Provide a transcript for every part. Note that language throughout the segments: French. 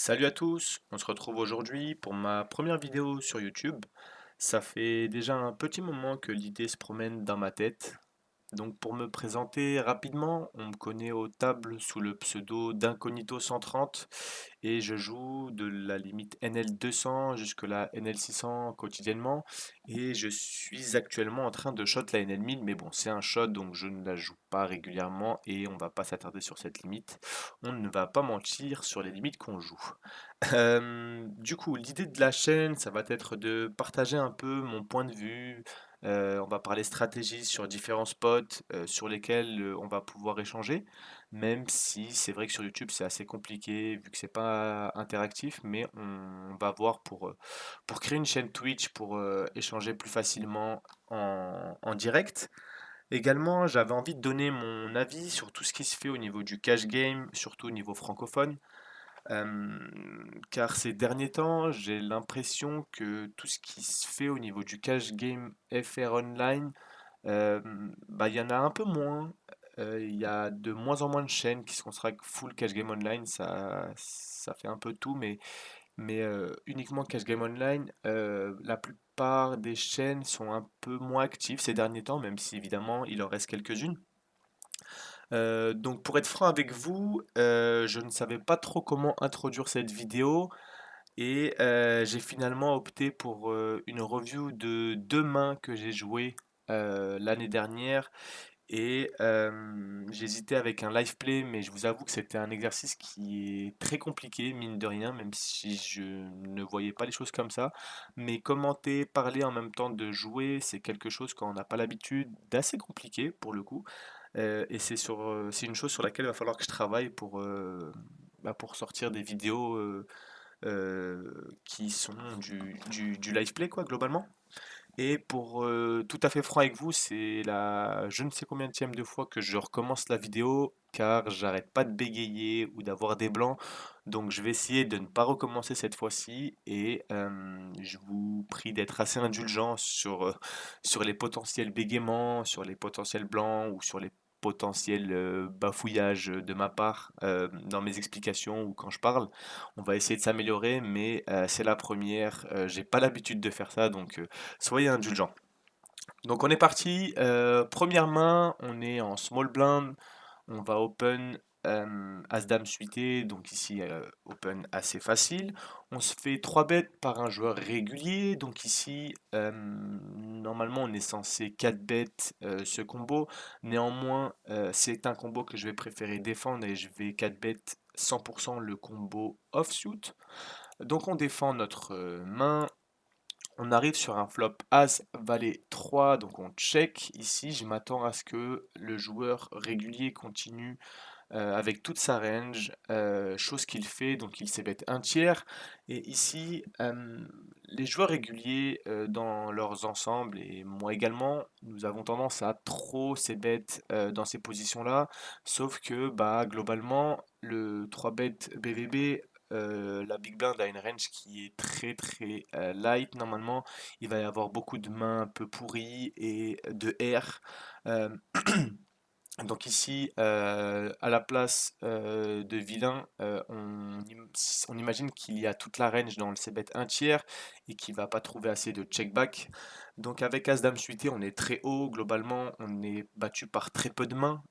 Salut à tous, on se retrouve aujourd'hui pour ma première vidéo sur YouTube. Ça fait déjà un petit moment que l'idée se promène dans ma tête. Donc pour me présenter rapidement, on me connaît aux tables sous le pseudo d'Incognito 130 et je joue de la limite NL 200 jusque la NL 600 quotidiennement et je suis actuellement en train de shot la NL 1000 mais bon c'est un shot donc je ne la joue pas régulièrement et on va pas s'attarder sur cette limite. On ne va pas mentir sur les limites qu'on joue. Du coup, l'idée de la chaîne, ça va être de partager un peu mon point de vue. On va parler stratégie sur différents spots sur lesquels on va pouvoir échanger. Même si c'est vrai que sur YouTube c'est assez compliqué vu que c'est pas interactif, mais on va voir pour créer une chaîne Twitch pour échanger plus facilement en direct. Également, j'avais envie de donner mon avis sur tout ce qui se fait au niveau du cash game, surtout au niveau francophone. Car ces derniers temps, j'ai l'impression que tout ce qui se fait au niveau du cash game FR Online, il y en a un peu moins. Il y a de moins en moins de chaînes qui se consacrent full cash game online. Ça fait un peu tout, mais uniquement cash game online. La plupart des chaînes sont un peu moins actives ces derniers temps, même si évidemment il en reste quelques-unes. Donc pour être franc avec vous, je ne savais pas trop comment introduire cette vidéo et j'ai finalement opté pour une review de deux mains que j'ai joué l'année dernière et j'hésitais avec un live play mais je vous avoue que c'était un exercice qui est très compliqué mine de rien même si je ne voyais pas les choses comme ça. Mais commenter, parler en même temps de jouer, c'est quelque chose quand on n'a pas l'habitude d'assez compliqué pour le coup. Et c'est une chose sur laquelle il va falloir que je travaille pour sortir des vidéos qui sont du live play, quoi, globalement. Et pour tout à fait franc avec vous, c'est la je ne sais combien de fois que je recommence la vidéo car j'arrête pas de bégayer ou d'avoir des blancs. Donc je vais essayer de ne pas recommencer cette fois-ci et je vous prie d'être assez indulgent sur les potentiels bégaiements, sur les potentiels blancs ou sur les potentiels bafouillages de ma part dans mes explications ou quand je parle. On va essayer de s'améliorer, mais c'est la première. J'ai pas l'habitude de faire ça, donc soyez indulgents. Donc on est parti. Première main, on est en small blind. On va open As-Dame suité. Donc ici, open assez facile. On se fait 3 bêtes par un joueur régulier. Donc ici, normalement, on est censé 4 bêtes ce combo. Néanmoins, c'est un combo que je vais préférer défendre et je vais 4 bêtes 100% le combo offsuit. Donc on défend notre main. On arrive sur un flop As, Valet 3, donc on check. Ici, je m'attends à ce que le joueur régulier continue avec toute sa range, chose qu'il fait, donc il s'est bet un tiers. Et ici, les joueurs réguliers dans leurs ensembles, et moi également, nous avons tendance à trop ces bêtes dans ces positions-là, sauf que bah, globalement, le 3 bet BVB, la Big Blind a une range qui est très très light normalement. Il va y avoir beaucoup de mains un peu pourries et de R. Euh, donc ici, à la place de vilain, on imagine qu'il y a toute la range dans le c-bet un tiers et qu'il va pas trouver assez de check-back. Donc avec As-Dame suité, on est très haut. Globalement, on est battu par très peu de mains.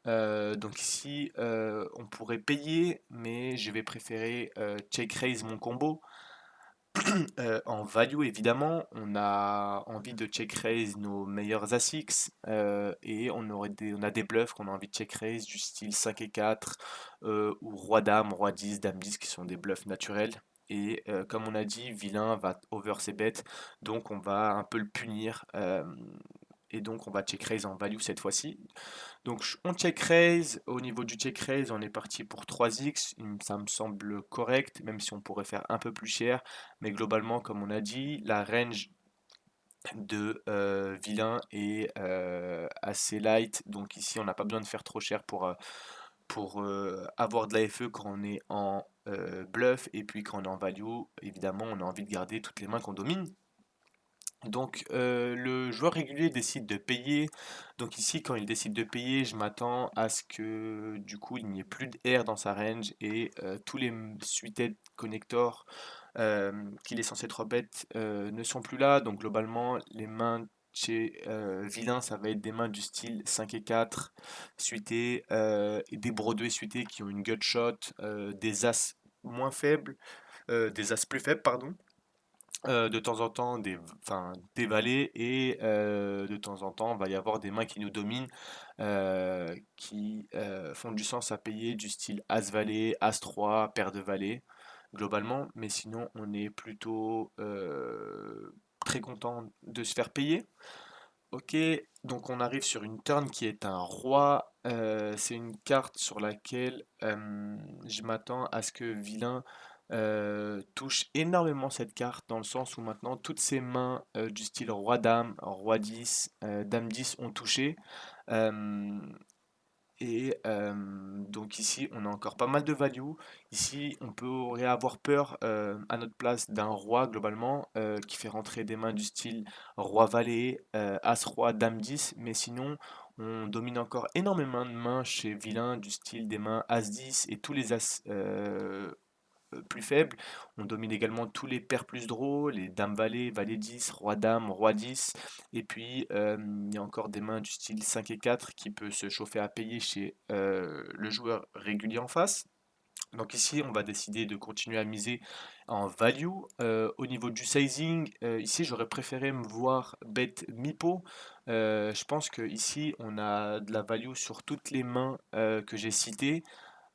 Donc ici, on pourrait payer, mais je vais préférer check raise mon combo. En value, évidemment, on a envie de check raise nos meilleurs ASICs et on a des bluffs qu'on a envie de check raise du style 5 et 4 ou roi dame, roi 10, dame 10 qui sont des bluffs naturels. Et comme on a dit, vilain va over ses bêtes, donc on va un peu le punir. Et donc on va check raise en value cette fois-ci. Donc on check raise, au niveau du check raise, on est parti pour 3x, ça me semble correct, même si on pourrait faire un peu plus cher, mais globalement, comme on a dit, la range de vilain est assez light, donc ici on n'a pas besoin de faire trop cher pour avoir de la FE quand on est en bluff, et puis quand on est en value, évidemment, on a envie de garder toutes les mains qu'on domine. Donc le joueur régulier décide de payer. Donc ici, quand il décide de payer, je m'attends à ce que du coup il n'y ait plus d'air dans sa range et tous les suited connectors qu'il est censé 3 bêtes ne sont plus là. Donc globalement, les mains chez Vilain, ça va être des mains du style 5 et 4 suités, et des Broadway suités qui ont une gutshot, des As moins faibles, des As plus faibles, pardon. De temps en temps enfin, des valets et de temps en temps, il va y avoir des mains qui nous dominent, qui font du sens à payer, du style As-Valet, As-3, paire de valets, globalement. Mais sinon, on est plutôt très content de se faire payer. Ok, donc on arrive sur une turn qui est un roi. C'est une carte sur laquelle je m'attends à ce que Vilain touche énormément cette carte, dans le sens où maintenant toutes ses mains du style roi-dame, roi-10, dame-10 ont touché. Euh, donc ici, on a encore pas mal de value. Ici, on pourrait avoir peur à notre place d'un roi globalement qui fait rentrer des mains du style roi-valet, as-roi, dame-10. Mais sinon, on domine encore énormément de mains chez vilain du style des mains as-10 et tous les as plus faibles. On domine également tous les paires plus draws, les dames valet, valet 10, roi dame, roi 10. Et puis il y a encore des mains du style 5 et 4 qui peut se chauffer à payer chez le joueur régulier en face. Donc ici, on va décider de continuer à miser en value. Au niveau du sizing, ici, j'aurais préféré me voir bet mi-pot. Je pense que ici, on a de la value sur toutes les mains que j'ai citées.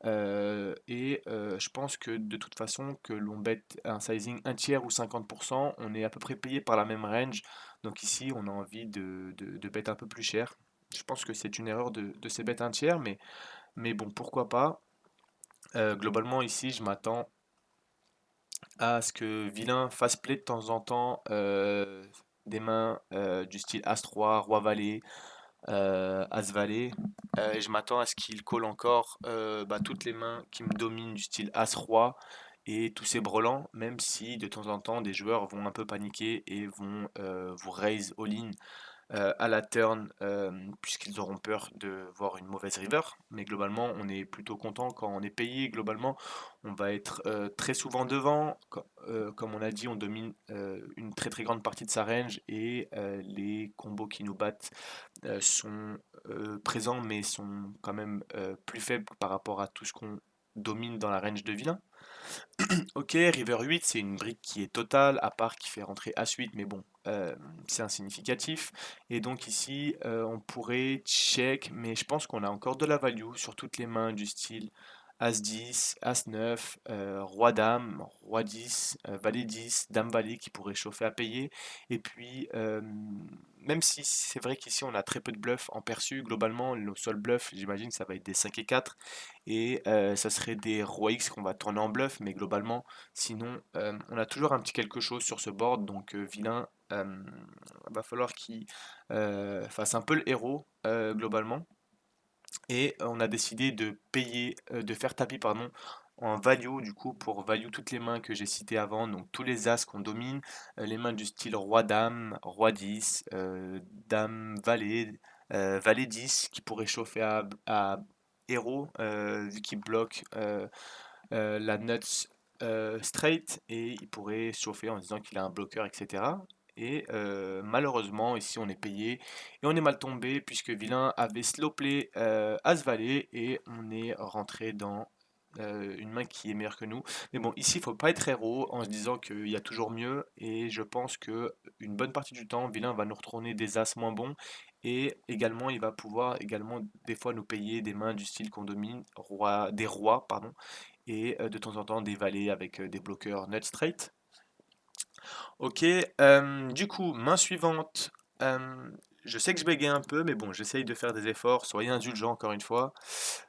Je pense que de toute façon, que l'on bête un sizing un tiers ou 50%, on est à peu près payé par la même range. Donc ici, on a envie de bet un peu plus cher. Je pense que c'est une erreur de se bet un tiers, mais bon, pourquoi pas. Globalement, ici, je m'attends à ce que Vilain fasse play de temps en temps des mains du style As-3, Roi-Valet, As-Valet. Et je m'attends à ce qu'il colle encore toutes les mains qui me dominent du style As-Roi et tous ces brelans, même si de temps en temps des joueurs vont un peu paniquer et vont vous raise all-in à la turn, puisqu'ils auront peur de voir une mauvaise river. Mais globalement, on est plutôt content quand on est payé. Globalement, on va être très souvent devant. Comme on a dit, on domine une très très grande partie de sa range et les combos qui nous battent sont présents, mais sont quand même plus faibles par rapport à tout ce qu'on domine dans la range de vilain. Ok, River 8, c'est une brique qui est totale, à part qui fait rentrer As-8, mais bon, c'est insignificatif. Et donc ici, on pourrait check, mais je pense qu'on a encore de la value sur toutes les mains du style As-10, As-9, Roi-Dame, Roi-10, Valet-10, Dame-Valet qui pourrait chauffer à payer. Et puis, même si c'est vrai qu'ici on a très peu de bluffs en perçu, globalement, le seul bluff, j'imagine, ça va être des 5 et 4. Et ça serait des Roi X qu'on va tourner en bluff, mais globalement, sinon, on a toujours un petit quelque chose sur ce board, donc vilain, va falloir qu'il fasse un peu le héros, globalement. Et on a décidé de payer, de faire tapis, pardon, en value, du coup, pour value toutes les mains que j'ai citées avant, donc tous les as qu'on domine, les mains du style roi-dame, roi-10, dame-valet, valet-10, qui pourrait chauffer à héros, vu qu'il bloque la nuts straight, et il pourrait chauffer en disant qu'il a un bloqueur, etc. Et malheureusement, ici on est payé et on est mal tombé puisque Vilain avait slow play As-Valet et on est rentré dans une main qui est meilleure que nous. Mais bon, ici il faut pas être héros en se disant qu'il y a toujours mieux et je pense que une bonne partie du temps, Vilain va nous retourner des As moins bons et également il va pouvoir également des fois nous payer des mains du style qu'on domine, des rois, pardon, et de temps en temps des valets avec des bloqueurs nut straight. Ok, du coup, main suivante. euh, je sais que je bégaye un peu, mais bon, j'essaye de faire des efforts, soyez indulgents encore une fois.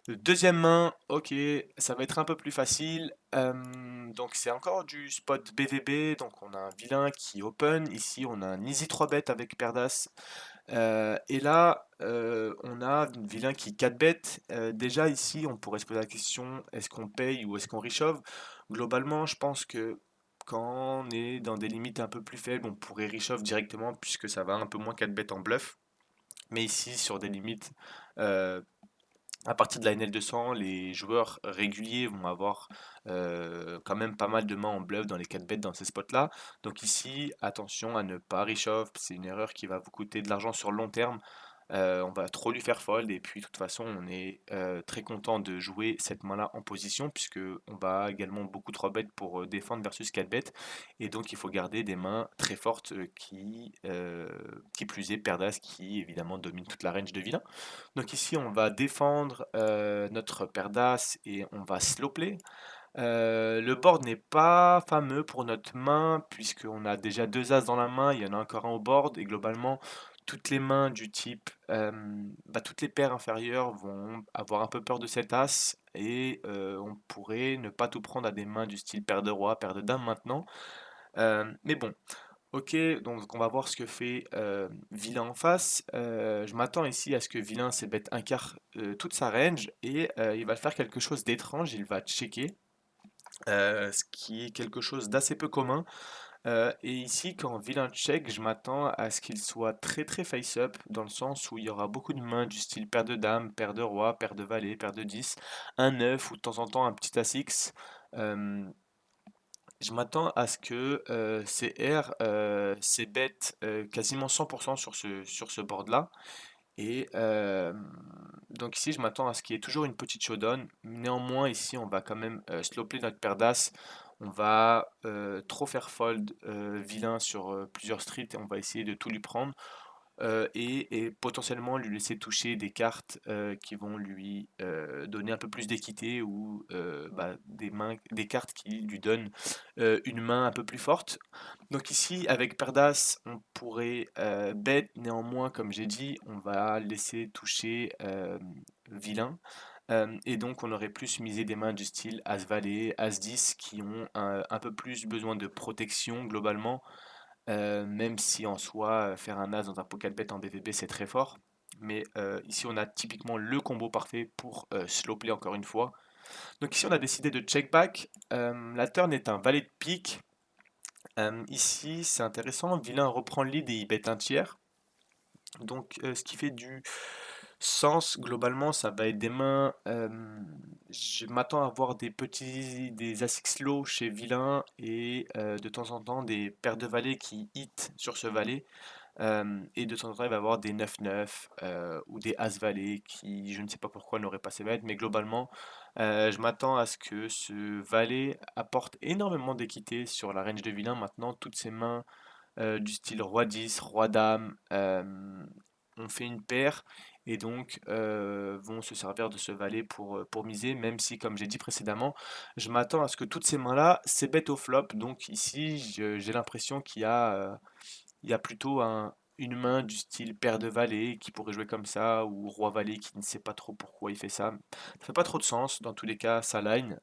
Deuxième main, ok, ça va être un peu plus facile. Donc c'est encore du spot BVB, donc on a un vilain qui open, ici on a un easy 3 bet avec paire d'as. Et là, on a un vilain qui 4 bet. Déjà ici, on pourrait se poser la question, est-ce qu'on paye ou est-ce qu'on reshove? Globalement, je pense que quand on est dans des limites un peu plus faibles, on pourrait reshuffle directement puisque ça va un peu moins 4 bêtes en bluff. Mais ici, sur des limites, euh, à partir de la NL200, les joueurs réguliers vont avoir quand même pas mal de mains en bluff dans les 4 bêtes dans ces spots-là. Donc ici, attention à ne pas reshuffle, c'est une erreur qui va vous coûter de l'argent sur le long terme. On va trop lui faire fold et puis de toute façon on est très content de jouer cette main-là en position puisque on va également beaucoup 3 bêtes pour défendre versus 4 bêtes et donc il faut garder des mains très fortes qui plus est paire d'as qui évidemment domine toute la range de vilain. Donc ici on va défendre notre paire d'as et on va slow play. Le board n'est pas fameux pour notre main, puisqu'on a déjà deux as dans la main, il y en a encore un au board, et globalement, toutes les mains du type, toutes les paires inférieures vont avoir un peu peur de cet as, et on pourrait ne pas tout prendre à des mains du style paire de roi, paire de dame maintenant. Mais bon, ok, donc on va voir ce que fait Vilain en face. Je m'attends ici à ce que Vilain c'est bête un quart toute sa range, et il va faire quelque chose d'étrange, il va checker ce qui est quelque chose d'assez peu commun. Et ici, quand vilain check, je m'attends à ce qu'il soit très très face-up, dans le sens où il y aura beaucoup de mains du style paire de dames, paire de roi, paire de valet, paire de 10, un 9 ou de temps en temps un petit as-x. Euh, je m'attends à ce que ces R, ces bêtes quasiment 100% sur ce board-là. Et donc ici, je m'attends à ce qu'il y ait toujours une petite showdown. Néanmoins, ici, on va quand même slow-play notre paire d'as. On va trop faire fold vilain sur plusieurs streets et on va essayer de tout lui prendre et potentiellement lui laisser toucher des cartes qui vont lui donner un peu plus d'équité ou des mains, des cartes qui lui donnent une main un peu plus forte. Donc ici, avec paire d'as, on pourrait bet, néanmoins, comme j'ai dit, on va laisser toucher vilain. Et donc on aurait plus misé des mains du style As-Valet, As-10 qui ont un peu plus besoin de protection globalement, même si en soi faire un As dans un pocket bet en BVB c'est très fort. Mais ici on a typiquement le combo parfait pour slow play encore une fois. Donc ici on a décidé de check back. La turn est un valet de pique. Ici c'est intéressant, vilain reprend le lead et il bet un tiers. Donc ce qui fait du sens, globalement, ça va être des mains. Je m'attends à voir des As low chez Vilain et de temps en temps des paires de valets qui hit sur ce valet. Et de temps en temps, il va y avoir des 9-9 ou des As-Valet qui, je ne sais pas pourquoi, n'auraient pas ces bêtes, mais globalement, je m'attends à ce que ce valet apporte énormément d'équité sur la range de Vilain. Maintenant, toutes ces mains du style roi 10, roi dame, ont fait une paire et donc vont se servir de ce valet pour miser, même si, comme j'ai dit précédemment, je m'attends à ce que toutes ces mains-là, c'est bête au flop. Donc ici, j'ai l'impression il y a plutôt une main du style paire de valet qui pourrait jouer comme ça, ou roi valet qui ne sait pas trop pourquoi il fait ça. Ça fait pas trop de sens, dans tous les cas, ça line.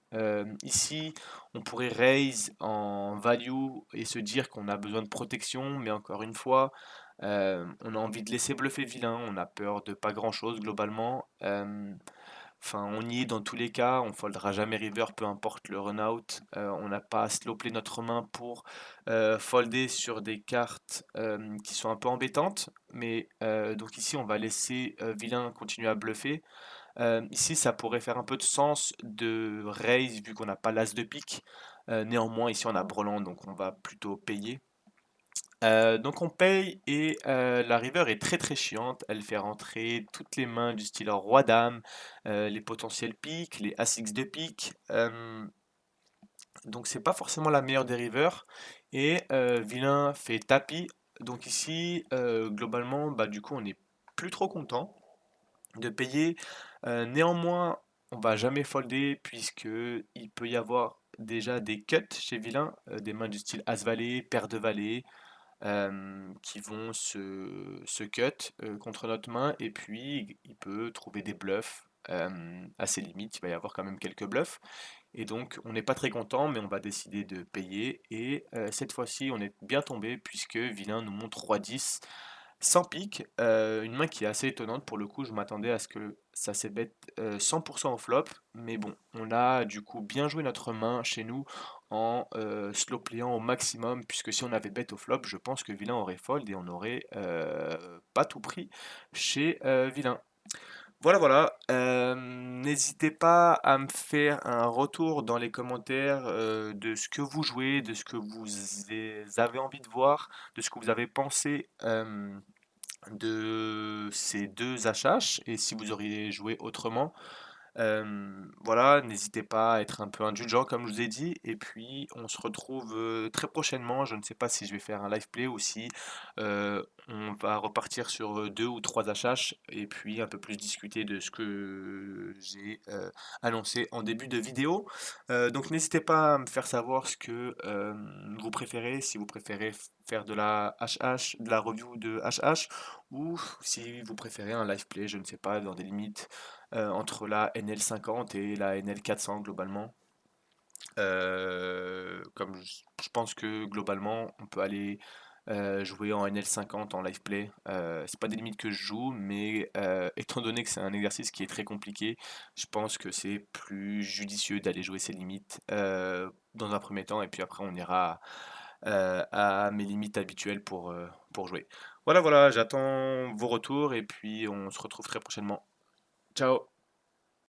Ici, on pourrait raise en value et se dire qu'on a besoin de protection, mais encore une fois, on a envie de laisser bluffer vilain, on a peur de pas grand-chose globalement. Enfin, on y est dans tous les cas, on foldera jamais river, peu importe le run-out. On n'a pas à slow-play notre main pour folder sur des cartes qui sont un peu embêtantes. Mais donc ici, on va laisser vilain continuer à bluffer. Ici, ça pourrait faire un peu de sens de raise vu qu'on n'a pas l'as de pique. Néanmoins, ici, on a brelan, donc on va plutôt payer. Donc on paye et la river est très très chiante. Elle fait rentrer toutes les mains du style roi-dame, les potentiels piques, les as-x de pique. Donc c'est pas forcément la meilleure des rivers. Et vilain fait tapis. Donc ici, globalement, bah, du coup, on n'est plus trop content de payer. Néanmoins, on va jamais folder puisque il peut y avoir déjà des cuts chez vilain, des mains du style as-valet, paire de valet qui vont se cut contre notre main et puis il peut trouver des bluffs à ses limites, il va y avoir quand même quelques bluffs et donc on n'est pas très content mais on va décider de payer et cette fois-ci on est bien tombé puisque Vilain nous montre roi 10 sans pique, une main qui est assez étonnante pour le coup, je m'attendais à ce que ça s'ébête 100% au flop, mais bon, on a du coup bien joué notre main chez nous en slow playant au maximum, puisque si on avait bet au flop, je pense que vilain aurait fold et on aurait pas tout pris chez vilain. Voilà, voilà. N'hésitez pas à me faire un retour dans les commentaires de ce que vous jouez, de ce que avez envie de voir, de ce que vous avez pensé de ces deux HH et si vous auriez joué autrement. Voilà, n'hésitez pas à être un peu indulgent comme je vous ai dit. Et puis on se retrouve très prochainement. Je ne sais pas si je vais faire un live play ou si on va repartir sur deux ou trois HH et puis un peu plus discuter de ce que j'ai annoncé en début de vidéo. Donc n'hésitez pas à me faire savoir ce que vous préférez, si vous préférez faire de la HH, de la review de HH, ou si vous préférez un live play, je ne sais pas, dans des limites entre la NL50 et la NL400 globalement. Comme je pense que globalement on peut aller jouer en NL50 en live play. C'est pas des limites que je joue, mais étant donné que c'est un exercice qui est très compliqué, je pense que c'est plus judicieux d'aller jouer ces limites dans un premier temps et puis après on ira à mes limites habituelles pour jouer. Voilà, voilà, j'attends vos retours et puis on se retrouve très prochainement. Ciao!